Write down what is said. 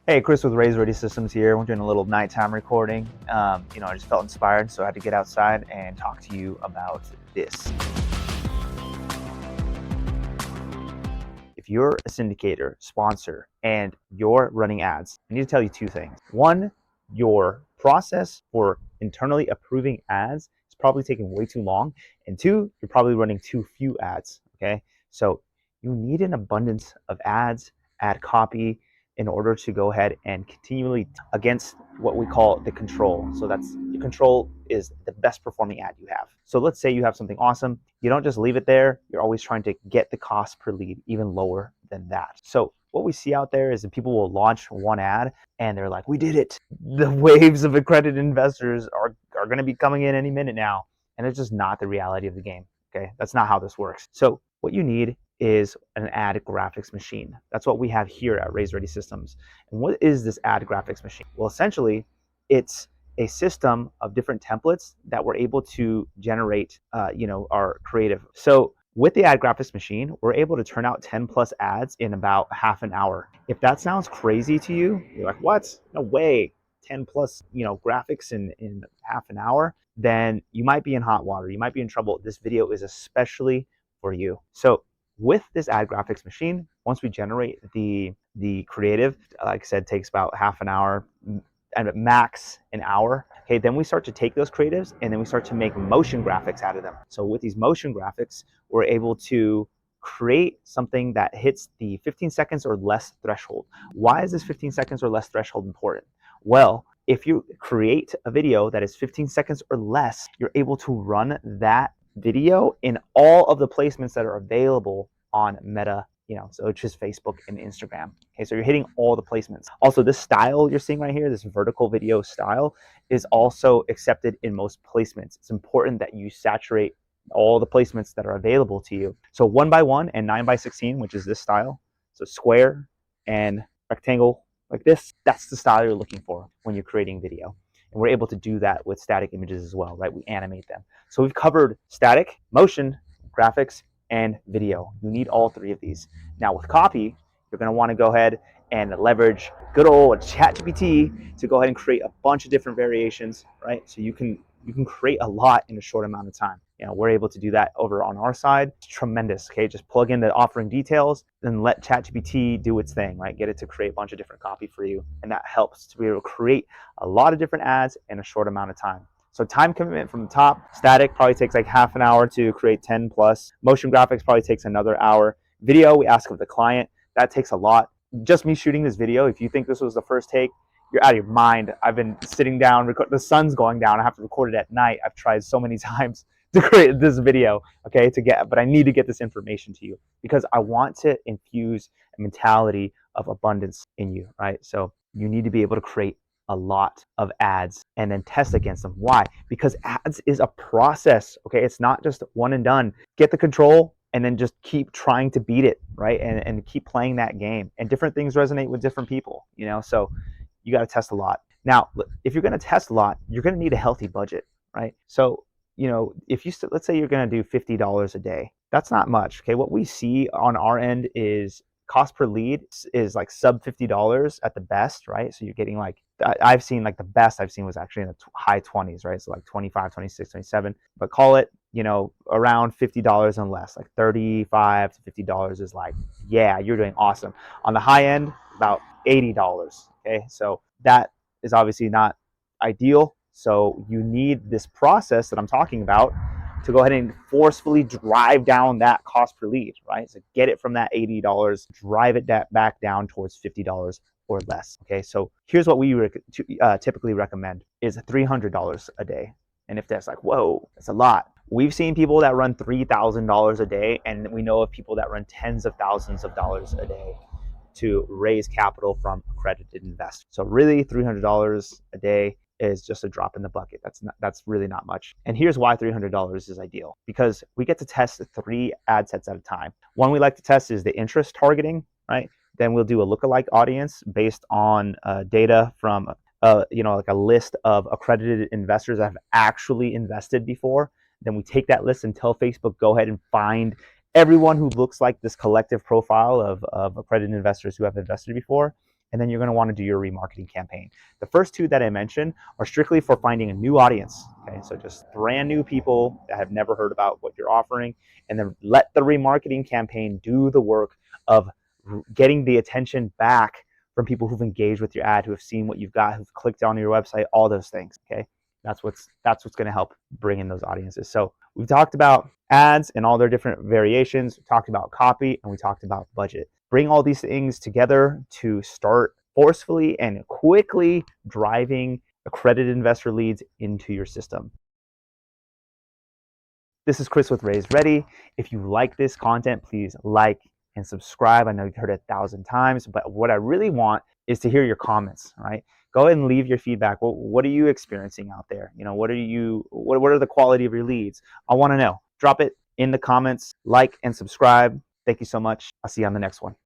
Hey, Chris with Raise Ready Systems here. We're doing a little nighttime recording. I just felt inspired, so I had to get outside and talk to you about this. If you're a syndicator, sponsor, and you're running ads, I need to tell you two things. One, your process for internally approving ads is probably taking way too long. And two, you're probably running too few ads, okay? So you need an abundance of ads, ad copy, in order to go ahead and continually against what we call the control. So that's the control is the best performing ad you have. So let's say you have something awesome. You don't just leave it there. You're always trying to get the cost per lead even lower than that. So what we see out there is that people will launch one ad and they're like, we did it. The waves of accredited investors are going to be coming in any minute now. And it's just not the reality of the game. Okay. That's not how this works. So what you need is an ad graphics machine. That's what we have here at Raise Ready Systems. And what is this ad graphics machine? Well, essentially, it's a system of different templates that we're able to generate, our creative. So with the ad graphics machine, we're able to turn out 10 plus ads in about half an hour. If that sounds crazy to you, you're like, what? No way. 10 plus, graphics in half an hour, then you might be in hot water. You might be in trouble. This video is especially for you. So with this ad graphics machine, once we generate the creative, like I said, takes about half an hour and max an hour. Okay, then we start to take those creatives and then we start to make motion graphics out of them. So with these motion graphics, we're able to create something that hits the 15 seconds or less threshold. Why is this 15 seconds or less threshold important? Well, if you create a video that is 15 seconds or less, you're able to run that video in all of the placements that are available on Meta, so it's just Facebook and Instagram. Okay, so you're hitting all the placements. Also, this style you're seeing right here, this vertical video style, is also accepted in most placements. It's important that you saturate all the placements that are available to you. So 1x1 and 9x16, which is this style, so square and rectangle like this, that's the style you're looking for when you're creating video. And we're able to do that with static images as well, right? We animate them. So we've covered static, motion, graphics, and video. You need all three of these. Now with copy, you're going to want to go ahead and leverage good old ChatGPT to go ahead and create a bunch of different variations, right? So you can create a lot in a short amount of time. We're able to do that over on our side. It's tremendous. Okay, just plug in the offering details, then let ChatGPT do its thing, right? Get it to create a bunch of different copy for you, and that helps to be able to create a lot of different ads in a short amount of time. So time commitment from the top, static probably takes like half an hour to create 10 plus. Motion graphics probably takes another hour. Video, we ask of the client. That takes a lot. Just me shooting this video, if you think this was the first take, you're out of your mind. I've been sitting down, the sun's going down. I have to record it at night. I've tried so many times to create this video, okay, but I need to get this information to you because I want to infuse a mentality of abundance in you, right? So you need to be able to create a lot of ads and then test against them. Why? Because ads is a process, okay? It's not just one and done. Get the control and then just keep trying to beat it, right? And keep playing that game. And different things resonate with different people, so you got to test a lot. Now, if you're going to test a lot, you're going to need a healthy budget, right? So, if let's say you're going to do $50 a day, that's not much, okay? What we see on our end is cost per lead is like sub $50 at the best, right? So you're getting like, I've seen like the best I've seen was actually in the high 20s, right? So like 25, 26, 27, but call it, around $50 and less, like $35 to $50 is like, yeah, you're doing awesome. On the high end, about $80, okay? So that is obviously not ideal. So you need this process that I'm talking about to go ahead and forcefully drive down that cost per lead, right? So get it from that $80, drive it back down towards $50 or less, okay? So here's what we typically recommend is $300 a day. And if that's like, whoa, that's a lot. We've seen people that run $3,000 a day, and we know of people that run tens of thousands of dollars a day to raise capital from accredited investors. So really $300 a day is just a drop in the bucket. That's really not much. And here's why $300 is ideal, because we get to test 3 ad sets at a time. One we like to test is the interest targeting, right? Then we'll do a lookalike audience based on data from like a list of accredited investors that have actually invested before. Then we take that list and tell Facebook, go ahead and find everyone who looks like this collective profile of accredited investors who have invested before, and then you're going to want to do your remarketing campaign. The first two that I mentioned are strictly for finding a new audience. Okay, so just brand new people that have never heard about what you're offering, and then let the remarketing campaign do the work of getting the attention back from people who've engaged with your ad, who have seen what you've got, who've clicked on your website, all those things. Okay, that's what's going to help bring in those audiences. So we've talked about ads and all their different variations. We talked about copy, and we talked about budget. Bring all these things together to start forcefully and quickly driving accredited investor leads into your system. This is Chris with Raise Ready. If you like this content, please like and subscribe. I know you've heard it 1,000 times, but what I really want is to hear your comments, right? Go ahead and leave your feedback. What are you experiencing out there? What are the quality of your leads? I want to know. Drop it in the comments, like and subscribe. Thank you so much. I'll see you on the next one.